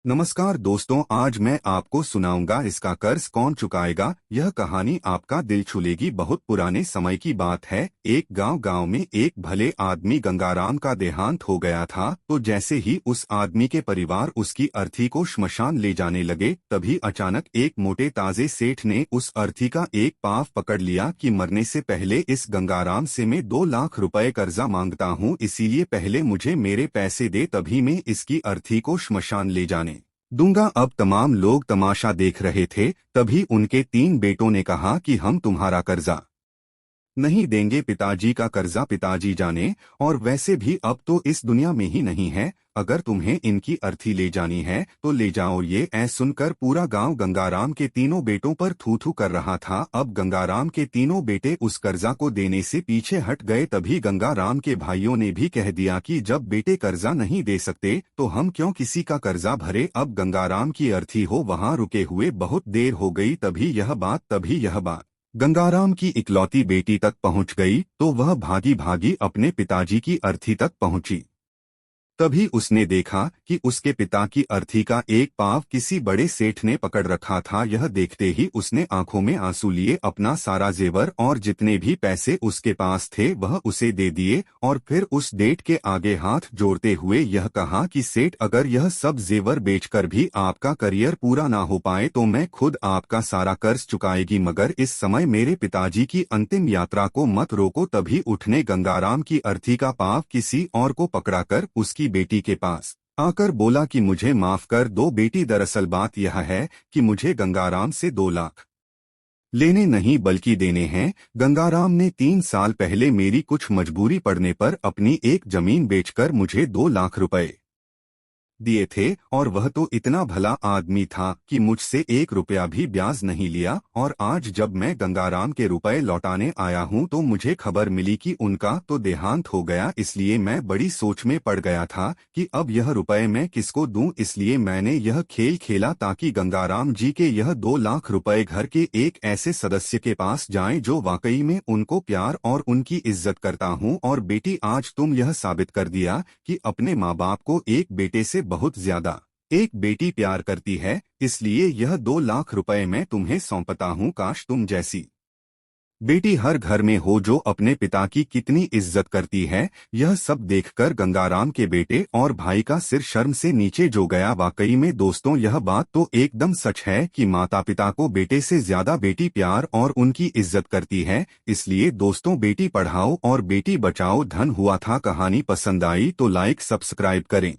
नमस्कार दोस्तों, आज मैं आपको सुनाऊंगा इसका कर्ज कौन चुकाएगा। यह कहानी आपका दिल छू लेगी। बहुत पुराने समय की बात है। एक गांव में एक भले आदमी गंगाराम का देहांत हो गया था। तो जैसे ही उस आदमी के परिवार उसकी अर्थी को श्मशान ले जाने लगे, तभी अचानक एक मोटे ताजे सेठ ने उस अर्थी का एक पाव पकड़ लिया कि मरने से पहले इस गंगाराम से मैं 2 लाख रुपए कर्जा मांगता हूँ, इसीलिए पहले मुझे मेरे पैसे दे, तभी मैं इसकी अर्थी को श्मशान ले जाने दूंगा। अब तमाम लोग तमाशा देख रहे थे। तभी उनके 3 बेटों ने कहा कि हम तुम्हारा कर्जा नहीं देंगे। पिताजी का कर्जा पिताजी जाने, और वैसे भी अब तो इस दुनिया में ही नहीं है। अगर तुम्हें इनकी अर्थी ले जानी है तो ले जाओ। ये सुनकर पूरा गांव गंगाराम के तीनों बेटों पर थू थू कर रहा था। अब गंगाराम के तीनों बेटे उस कर्जा को देने से पीछे हट गए। तभी गंगाराम के भाइयों ने भी कह दिया कि जब बेटे कर्जा नहीं दे सकते तो हम क्यों किसी का कर्जा भरे। अब गंगाराम की अर्थी हो वहां रुके हुए बहुत देर हो गई। तभी यह बात गंगाराम की इकलौती बेटी तक पहुंच गई। तो वह भागी भागी अपने पिताजी की अर्थी तक पहुंची। तभी उसने देखा कि उसके पिता की अर्थी का एक पाव किसी बड़े सेठ ने पकड़ रखा था। यह देखते ही उसने आंखों में आंसू लिए अपना सारा जेवर और जितने भी पैसे उसके पास थे वह उसे दे दिए, और फिर उस सेठ के आगे हाथ जोड़ते हुए यह कहा कि सेठ, अगर यह सब जेवर बेचकर भी आपका करियर पूरा ना हो पाए तो मैं खुद आपका सारा कर्ज चुकाएगी, मगर इस समय मेरे पिताजी की अंतिम यात्रा को मत रोको। तभी उठने गंगाराम की अर्थी का पाव किसी और को पकड़ाकर उसकी बेटी के पास आकर बोला कि मुझे माफ कर दो बेटी, दरअसल बात यह है कि मुझे गंगाराम से 2 लाख लेने नहीं बल्कि देने हैं। गंगाराम ने 3 साल पहले मेरी कुछ मजबूरी पड़ने पर अपनी एक जमीन बेचकर मुझे 2 लाख रुपए दिए थे, और वह तो इतना भला आदमी था कि मुझसे 1 रुपया भी ब्याज नहीं लिया। और आज जब मैं गंगाराम के रुपए लौटाने आया हूं तो मुझे खबर मिली कि उनका तो देहांत हो गया। इसलिए मैं बड़ी सोच में पड़ गया था कि अब यह रुपए मैं किसको दूं। इसलिए मैंने यह खेल खेला ताकि गंगाराम जी के यह 2 लाख रुपए घर के एक ऐसे सदस्य के पास जाएं जो वाकई में उनको प्यार और उनकी इज्जत करता हूं। और बेटी, आज तुम यह साबित कर दिया कि अपने माँ बाप को एक बेटे से बहुत ज्यादा एक बेटी प्यार करती है। इसलिए यह 2 लाख रुपए मैं तुम्हें सौंपता हूँ। काश तुम जैसी बेटी हर घर में हो जो अपने पिता की कितनी इज्जत करती है। यह सब देखकर गंगाराम के बेटे और भाई का सिर शर्म से नीचे जो गया। वाकई में दोस्तों, यह बात तो एकदम सच है कि माता पिता को बेटे से ज्यादा बेटी प्यार और उनकी इज्जत करती है। इसलिए दोस्तों, बेटी पढ़ाओ और बेटी बचाओ। धन हुआ था। कहानी पसंद आई तो लाइक सब्सक्राइब करें।